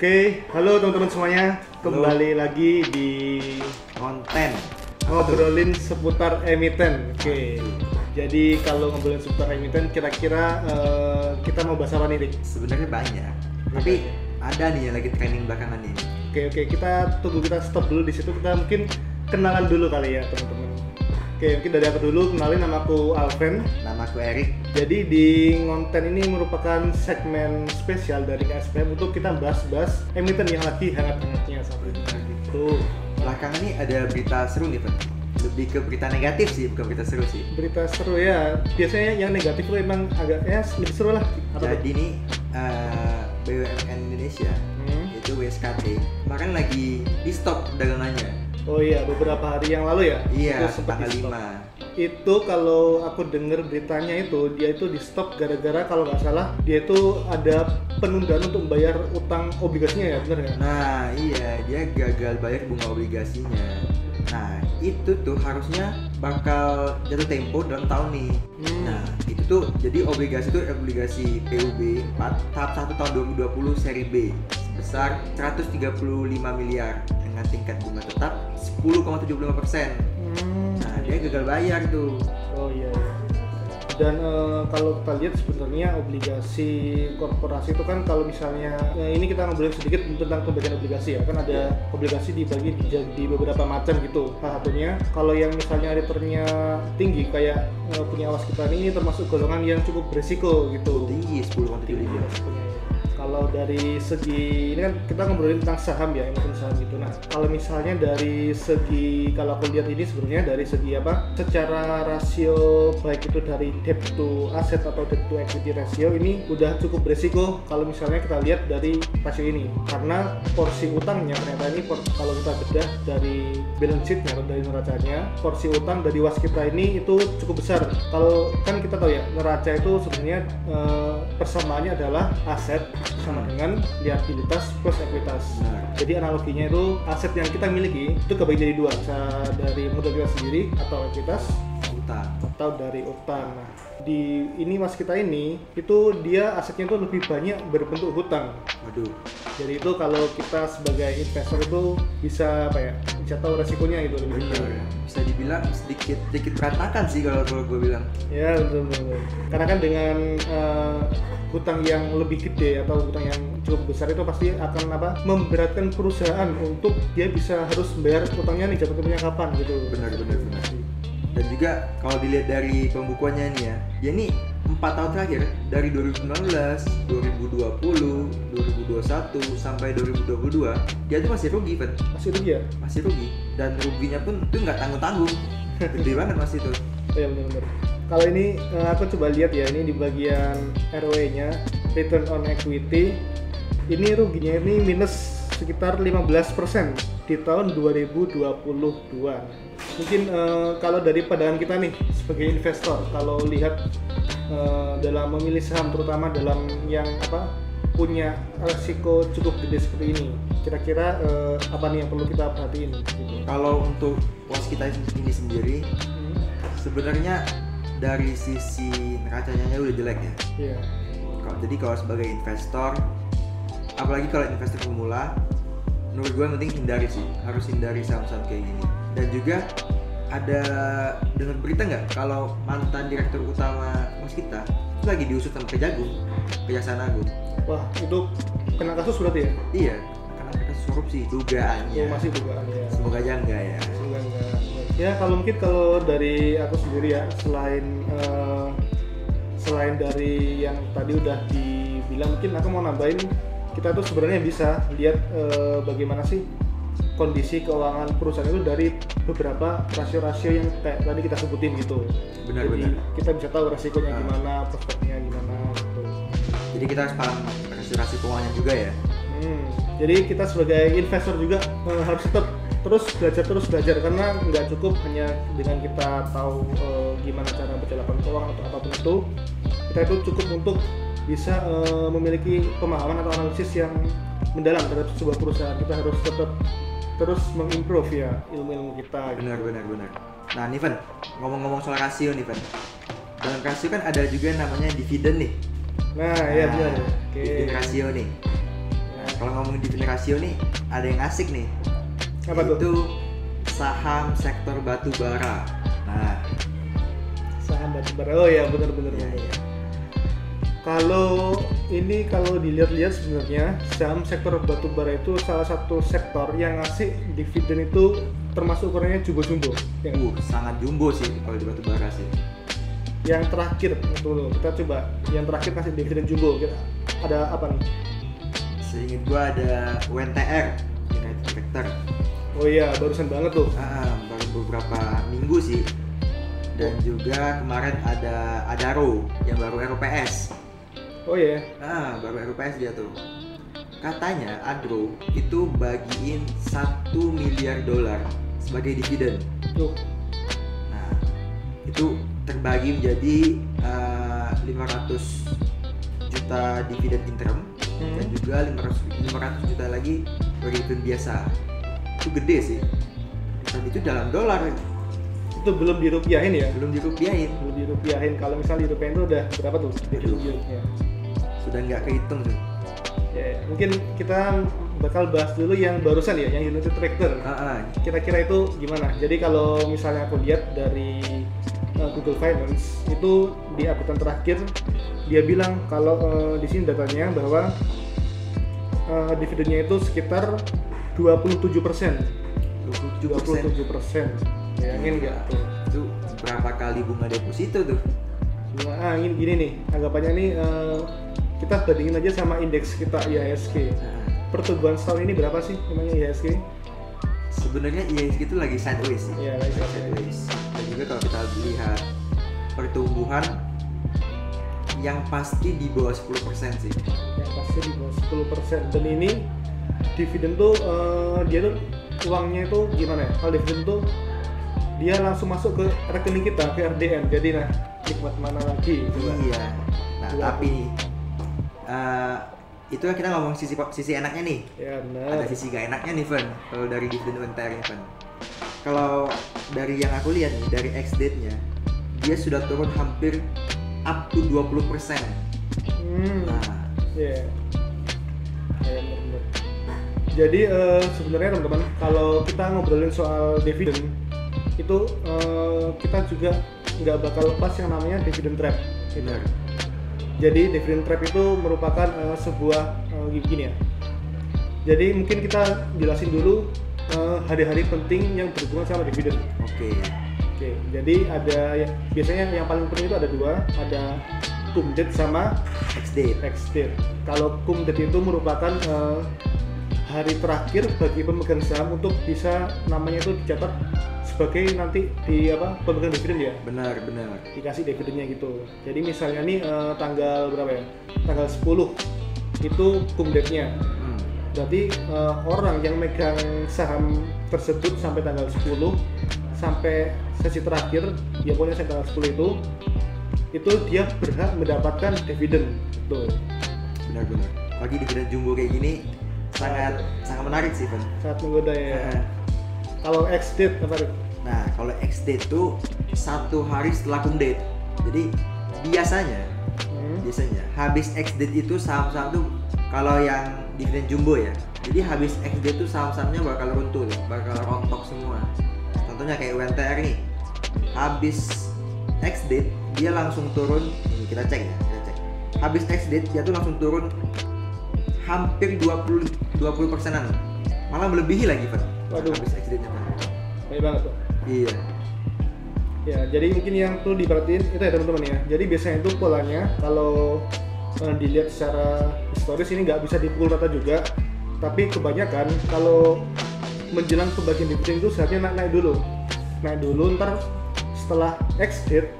Oke, halo teman-teman semuanya. Kembali lagi di konten ngobrolin seputar emiten. Oke. Jadi kalau ngobrolin seputar emiten, kira-kira kita mau bahas apa nih, Dik? sebenarnya banyak, tapi ada nih yang lagi trending belakangan ini. Oke, kita stop dulu di situ. Kita mungkin kenalan dulu kali ya, teman-teman. Oke, mungkin dari aku dulu, kenalin, nama aku Alven. Nama aku Erik. Jadi di konten ini merupakan segmen spesial dari KSPM untuk kita bahas-bahas emiten yang lagi hangat-hangatnya saat ini. Gitu. Belakangan ini ada berita seru nih, Pak. Lebih ke berita negatif sih, bukan berita seru sih. Berita seru ya, biasanya yang negatif tuh emang agak lebih seru lah. Jadi nih BUMN Indonesia itu WSKT kemarin lagi di stop dagangannya. Oh iya, beberapa hari yang lalu ya? Iya, itu sempat tanggal di-stop. 5. Itu kalau aku dengar beritanya itu, dia itu di stop gara-gara kalau nggak salah dia itu ada penundaan untuk membayar utang obligasinya ya, bener ya? Nah iya, dia gagal bayar bunga obligasinya. Nah itu tuh harusnya bakal jatuh tempo dalam tahun nih. Nah itu tuh jadi obligasi PUB 4 tahap 1 tahun 2020 seri B sebesar 135 miliar dengan tingkat bunga tetap 10,75%. Nah dia gagal bayar tuh. Oh iya. Dan kalau kita lihat sebenarnya obligasi korporasi itu kan kalau misalnya ini kita ngobrolin sedikit tentang pembagian obligasi ya, kan ada obligasi dibagi di beberapa macam gitu. Salah satunya kalau yang misalnya returnnya tinggi kayak punya awas kita ini termasuk golongan yang cukup berisiko gitu. Tinggi 10,75%. Kalau dari segi ini kan kita ngobrolin tentang saham ya, emiten saham gitu. Nah, kalau misalnya dari segi kalau aku lihat ini sebenarnya dari segi apa? Secara rasio baik itu dari debt to asset atau debt to equity ratio ini udah cukup beresiko kalau misalnya kita lihat dari rasio ini. Karena porsi utangnya ternyata ini kalau kita bedah dari balance sheet-nya atau dari neracanya, porsi utang dari waskita ini itu cukup besar. Kalau kan kita tahu ya, neraca itu sebenarnya persamaannya adalah aset sama dengan liabilitas plus ekuitas. Jadi analoginya itu aset yang kita miliki itu kebagi jadi dua, bisa dari modal kita sendiri atau ekuitas Utang atau dari utang. Nah, di ini mas kita ini itu dia asetnya itu lebih banyak berbentuk hutang. Waduh. Jadi itu kalau kita sebagai investor itu bisa apa ya? Bisa tahu resikonya gitu lebih Bener ya. Bisa dibilang sedikit berantakan sih kalau gue bilang. Ya betul. Karena kan dengan hutang yang lebih gede atau hutang yang cukup besar itu pasti akan memberatkan perusahaan untuk dia bisa harus membayar hutangnya nih jatuh temponya kapan gitu. Benar. Dan juga kalau dilihat dari pembukuannya nih ya ini 4 tahun terakhir dari 2019, 2020, 2021 sampai 2022 dia tuh masih rugi, Pak. Masih rugi ya? Masih rugi, dan ruginya pun itu nggak tanggung-tanggung. Gede banget masih itu. Oh ya benar. Kalau ini aku coba lihat ya, ini di bagian ROE-nya, return on equity, ini ruginya ini minus sekitar 15% di tahun 2022. Mungkin kalau dari pandangan kita nih sebagai investor, kalau lihat dalam memilih saham terutama dalam yang punya resiko cukup gede seperti ini, kira-kira apa nih yang perlu kita perhatiin gitu. Kalau untuk waskita ini sendiri sebenarnya dari sisi neracanya udah jelek ya. Iya. Jadi kalau sebagai investor, apalagi kalau investor pemula, menurut gue yang penting harus hindari saham-saham kayak gini. Dan juga ada dengar berita nggak kalau mantan direktur utama waskita itu lagi diusut sama Kejaksaan Agung. Wah, itu kena kasus berarti ya? Iya, karena kasus korupsi dugaannya. Oh, masih dugaan ya. Semoga aja enggak ya. Semoga enggak. Ya kalau mungkin kalau dari aku sendiri ya, selain dari yang tadi udah dibilang, mungkin aku mau nambahin, kita tuh sebenarnya bisa lihat bagaimana sih kondisi keuangan perusahaan itu dari beberapa rasio-rasio yang kayak tadi kita sebutin gitu. Jadi kita bisa tahu resikonya gimana, prospeknya gimana gitu. Jadi kita harus paham rasio keuangannya juga ya. Jadi kita sebagai investor juga harus tetap terus belajar karena nggak cukup hanya dengan kita tahu gimana cara berjalan keuangan atau apapun itu, kita itu cukup untuk bisa memiliki pemahaman atau analisis yang mendalam terhadap sebuah perusahaan. Kita harus tetap terus mengimprove ya ilmu kita. Benar. Nah, nih Van, ngomong-ngomong soal rasio nih Van, dalam rasio kan ada juga namanya dividen nih. Nah, iya benar. Dividen rasio nih. kalau ngomongin dividen rasio nih ada yang asik nih. Apa tuh? Itu saham sektor batu bara. Nah, Saham batubara. Oh ya, benar-benar. ya, ya. Kalau dilihat-lihat sebenarnya saham sektor batubara itu salah satu sektor yang ngasih dividen itu termasuk ukurannya jumbo-jumbo. Sangat jumbo sih kalau di batu bara sih. Yang terakhir itu loh, kita coba yang terakhir kasih dividen jumbo. Ada apa nih? Seingat gua ada UNTR, United Tractor. Oh iya, barusan banget tuh. Baru beberapa minggu sih. Dan juga kemarin ada Adaro yang baru ROPS. Oh iya. Baru ROPS dia tuh. Katanya Adro itu bagiin $1 miliar sebagai dividen. Tuh. Nah, itu terbagi menjadi 500 juta dividen interim dan juga 500 juta lagi bagi dividen biasa. Itu gede sih. Dan itu dalam dolar. Itu belum dirupiahin ya? Belum dirupiahin. Kalau misalnya dirupiahin itu udah berapa tuh dividen yieldnya? Sudah nggak kehitung tuh. Ya, mungkin kita bakal bahas dulu yang barusan ya, yang United Tractor. Kira-kira itu gimana? Jadi kalau misalnya aku lihat dari Google Finance itu di update terakhir dia bilang kalau di sini datanya bahwa dividennya itu sekitar 27%. 27%. Bayangin nggak tuh? Itu berapa kali bunga deposito tuh? Gini nih, anggapannya nih kita bandingin aja sama indeks kita IHSG. Pertumbuhan setahun ini berapa sih namanya IHSG? Sebenarnya IHSG itu lagi sideways sih. Iya, lagi sideways. Dan juga kalau kita lihat pertumbuhan yang pasti di bawah 10% sih. Yang pasti di bawah 10%. Dan ini dividen tuh dia tuh uangnya itu gimana ya? Kalau dividen tuh dia langsung masuk ke rekening kita, ke RDN. Jadi nah, nikmat mana lagi? Iya. Nah, tapi itu kan kita ngomong sisi enaknya nih. Ya, benar. Ada sisi gak enaknya nih, Van. Kalau dari dividen UNTR ini, Van. Kalau dari yang aku lihat nih, dari ex-date-nya, dia sudah turun hampir up to 20%. Nah, ya. Benar. Jadi sebenarnya teman-teman, kalau kita ngobrolin soal dividen itu kita juga nggak bakal lepas yang namanya dividen trap. Benar. Jadi dividen trap itu merupakan sebuah gini ya. Jadi mungkin kita jelasin dulu hari-hari penting yang berhubungan sama dividen. Oke. Jadi ada biasanya yang paling penting itu ada dua, ada cum date sama ex-date. Kalau cum date itu merupakan hari terakhir bagi pemegang saham untuk bisa namanya itu dicatat sebagai nanti di pemegang dividen ya. Benar. Dikasih dividennya gitu. Jadi misalnya nih tanggal berapa ya? Tanggal 10 itu cum date-nya. Berarti orang yang megang saham tersebut sampai tanggal 10 sampai sesi terakhir, ya pokoknya sampai tanggal 10 itu dia berhak mendapatkan dividen. Tuh. Benar. Bagi dividen jumbo kayak gini sangat menarik sih, Van. Sangat menggoda ya. Kalau ex-date apa? Nah, kalau ex-date tuh 1 hari setelah cum date. Jadi biasanya habis ex-date itu saham-saham tuh kalau yang dividen jumbo ya. Jadi habis ex-date tuh saham-sahamnya bakal runtuh, bakal rontok semua. Contohnya kayak UNTR nih. Habis ex-date dia langsung turun. Ini kita cek. Habis ex-date dia tuh langsung turun hampir 20%-an. Malah melebihi lagi, Pak. Waduh. Habis ex-date-nya, Pak. Baik banget tuh. Iya. Ya, jadi mungkin yang perlu diperhatiin itu ya teman-teman ya. Jadi biasanya itu polanya kalau dilihat secara historis ini nggak bisa dipukul rata juga. Tapi kebanyakan kalau menjelang pembagian dividen itu seharusnya naik dulu, ntar setelah ex-date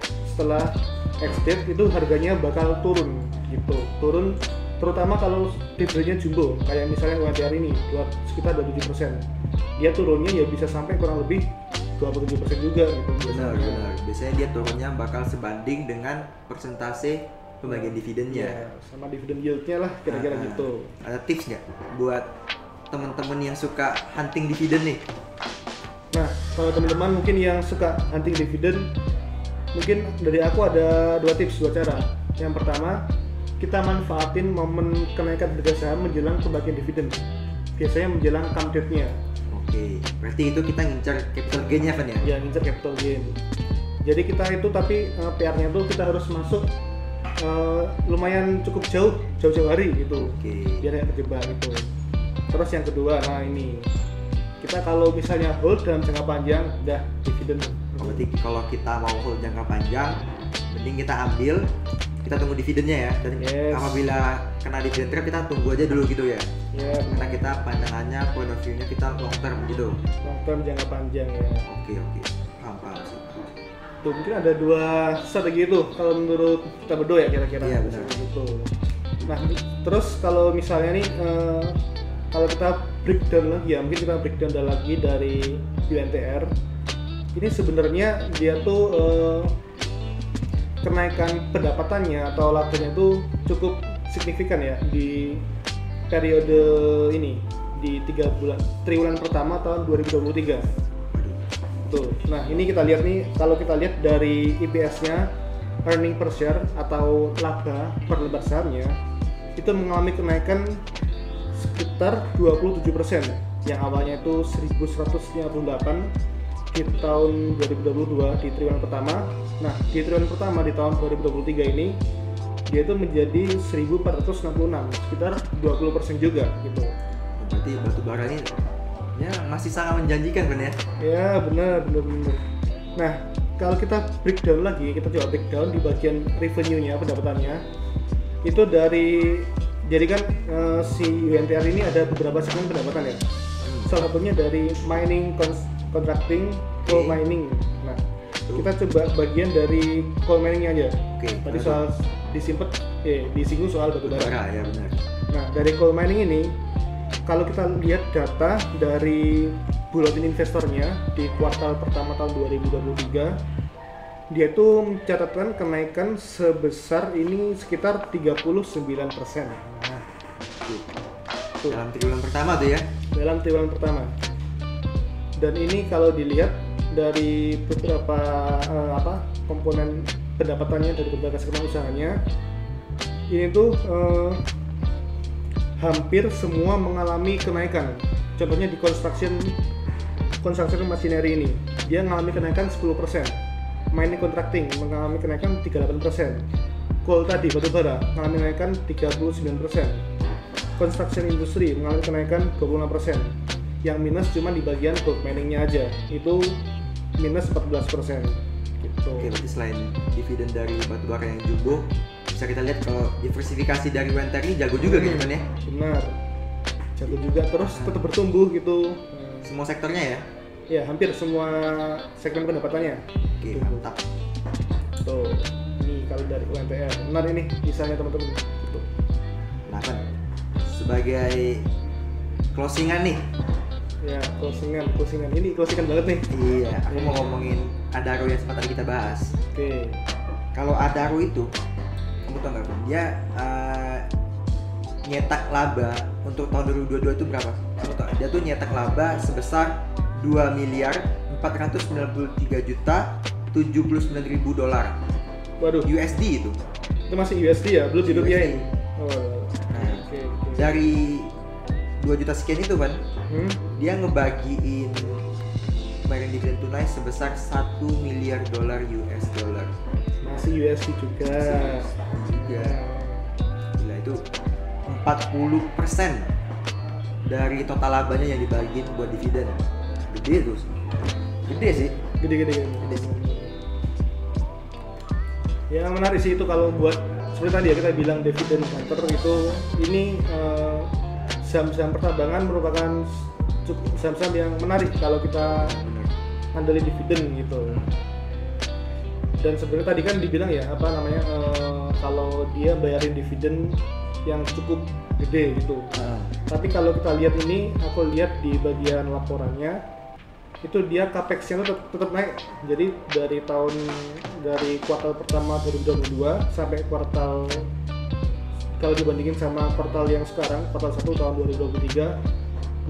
itu harganya bakal turun gitu, terutama kalau dividennya jumbo kayak misalnya UNTR ini sekitar 27%, dia turunnya ya bisa sampai kurang lebih 27% juga gitu. Benar. Biasanya dia turunnya bakal sebanding dengan persentase pembagian dividennya. Ya, sama dividen yieldnya lah kira-kira gitu. Ada tips nggak buat teman-teman yang suka hunting dividen nih? Nah, kalau teman-teman mungkin yang suka hunting dividen, mungkin dari aku ada 2 tips, 2 cara. Yang pertama, kita manfaatin momen kenaikan harga saham menjelang pembagian dividen. Biasanya menjelang come date-nya. Oke, berarti itu kita ngincar capital gain-nya kan ya? Ya, ngincer capital gain. Jadi kita itu tapi PR-nya tuh kita harus masuk lumayan cukup jauh hari gitu. Oke. Biar nggak terjebak gitu. Terus yang kedua, nah ini kita kalau misalnya hold dalam jangka panjang, udah dividen. Berarti kalau kita mau hold jangka panjang, mending kita ambil, kita tunggu dividennya ya. Dan Yes. apabila kena dividen trap kita tunggu aja dulu gitu ya. Ya, Karena kita pandangannya, point of view-nya kita long term gitu. long term jangka panjang ya. Oke, paham sih. Tuh mungkin ada dua strategi itu kalau menurut kita berdua ya kira-kira. Iya, benar. Gitu. Nah terus kalau misalnya nih kalau kita breakdown lagi ya, mungkin kita breakdown lagi dari UNTR. Ini sebenarnya dia tuh kenaikan pendapatannya atau labanya itu cukup signifikan ya di periode ini di triwulan pertama tahun 2023. Tuh. Nah, ini kita lihat nih, kalau kita lihat dari EPS-nya, earning per share atau laba per lembar sahamnya itu mengalami kenaikan sekitar 27%. Yang awalnya itu 1.158 di tahun 2022 di triwulan pertama. Nah, di triwulan pertama di tahun 2023 ini dia itu menjadi 1.466, sekitar 20% juga gitu. Berarti batubara ini ya masih sangat menjanjikan kan ya? Ya benar. Nah kalau kita breakdown lagi, kita coba breakdown di bagian revenue-nya, pendapatannya itu jadi kan si UNTR ini ada beberapa segmen pendapatan ya. Salah satunya dari mining, contracting, coal mining. Nah kita coba bagian dari coal miningnya aja. Oke. Tadi soal disinggung soal batubara. Ya benar. Nah dari coal mining ini, kalau kita lihat data dari bulletin investornya di kuartal pertama tahun 2023, dia itu mencatatkan kenaikan sebesar ini sekitar 39%. Nah, tuh. Dalam triwulan pertama tuh ya? Dalam triwulan pertama. Dan ini kalau dilihat dari beberapa komponen pendapatannya dari berbagai segmen usahanya, ini tuh hampir semua mengalami kenaikan. Contohnya di construction machinery ini, dia mengalami kenaikan 10%. Mining contracting mengalami kenaikan 38%. Coal tadi, batubara, mengalami kenaikan 39%. Construction industry mengalami kenaikan 26%. Yang minus cuma di bagian gold miningnya aja, itu minus 14%. Gitu. Oke, berarti selain dividen dari batubara yang jumbo, bisa kita lihat kalau diversifikasi dari UNTR ini jago juga gitu kan ya? Benar, jago juga, terus tetap bertumbuh gitu. Semua sektornya ya? Ya, hampir semua segmen pendapatannya. Oke, Gitu. mantap. Tuh, ini kalau dari UNTR, benar ini misalnya teman-teman. Gitu. Nah kan, sebagai closingan nih. Ya, closingan. Ini closingan banget nih. Iya, aku mau ngomongin Adaro yang sempat tadi kita bahas. Oke. Kalau Adaro itu, kamu tau nggak? Dia nyetak laba untuk tahun 2022 itu berapa? Kamu tau? Dia tuh nyetak laba sebesar 2.493.079.000 dolar. Waduh, USD itu. itu masih USD ya, belum dirupiahin. USD. Oh. Nah, Oke. dari 2 juta sekian itu kan, dia ngebagiin bayaran dividen tunai sebesar 1 miliar dolar US dollar. Masih USD juga. Juga. Gila, itu 40% dari total labanya yang dibagiin buat dividen. Gede tuh. Gede sih. Gede. Ya menarik sih itu kalau buat seperti tadi ya kita bilang dividen hunter itu, ini saham-saham pertambangan merupakan saham-saham yang menarik kalau kita ngandelin dividen gitu. Dan sebenarnya tadi kan dibilang ya kalau dia bayarin dividen yang cukup gede gitu. Tapi kalau kita lihat ini, aku lihat di bagian laporannya itu dia capex-nya itu tetap naik. Jadi dari kuartal pertama 2022 sampai kuartal, kalau dibandingin sama kuartal yang sekarang, kuartal 1 tahun 2023,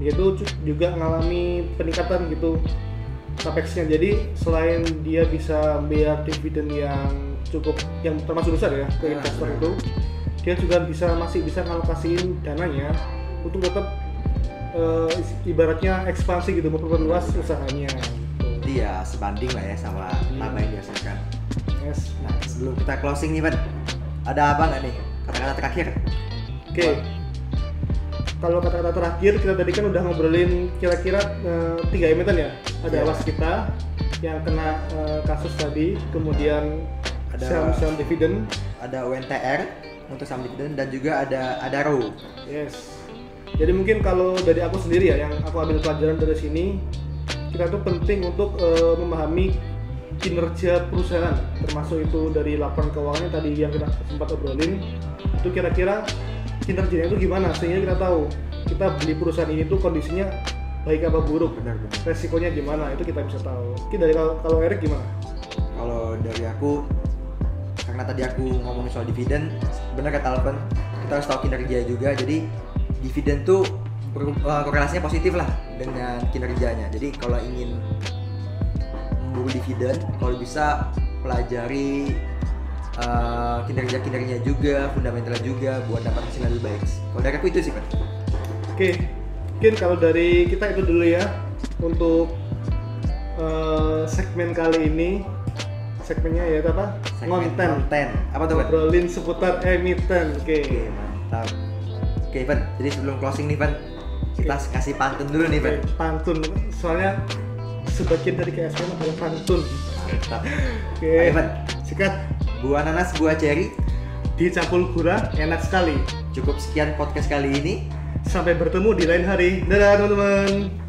dia itu juga mengalami peningkatan gitu capex-nya. Jadi selain dia bisa bayar dividen yang termasuk besar ya ke investor itu, dia juga masih bisa ngalokasiin dananya untuk tetap ibaratnya ekspansi gitu, memperluas usahanya gitu. Iya, sebanding lah ya sama laba yang dihasilkan. Yes. Nah, sebelum kita closing nih, Van, ada apa nggak nih kata-kata terakhir? Oke. Kalau kata-kata terakhir, kita tadi kan udah ngobrolin kira-kira 3 emiten ya. Ada waskita yang kena kasus tadi, kemudian Ada saham dividen, ada UNTR untuk saham dividen, dan juga ada Adaro. yes. Jadi mungkin kalau dari aku sendiri ya, yang aku ambil pelajaran dari sini, kita tuh penting untuk memahami kinerja perusahaan, termasuk itu dari laporan keuangannya tadi yang kita sempat obrolin, itu kira-kira kinerjanya itu gimana, sehingga kita tahu kita beli perusahaan ini tuh kondisinya baik apa buruk, Benar. resikonya gimana, itu kita bisa tahu. Oke, dari kalau Erik gimana? Kalau dari aku, karena tadi aku ngomongin soal dividen, benar kata Alvan, kita harus tahu kinerja juga. Jadi dividen tuh korelasinya positif lah dengan kinerjanya. Jadi kalau ingin memburu dividen, kalau bisa pelajari kinerja-kinerjanya juga, fundamental juga, buat dapat hasil lebih baik. Kalau dari aku itu sih, Pak. Oke, mungkin kalau dari kita itu dulu ya untuk segmen kali ini. Segmennya ya apa? Konten. Apa tuh, Pak? Ngobrolin seputar emiten. Oke, mantap. Oke, Van. Jadi sebelum closing nih, Van, kita kasih pantun dulu nih, Van. Pantun, soalnya sebagian dari KSM adalah pantun. Mantap. Oke, Ayo, Van. sikat. Buah nanas, buah ceri. Dicampur gula, enak sekali. Cukup sekian podcast kali ini. Sampai bertemu di lain hari. Dadah teman-teman.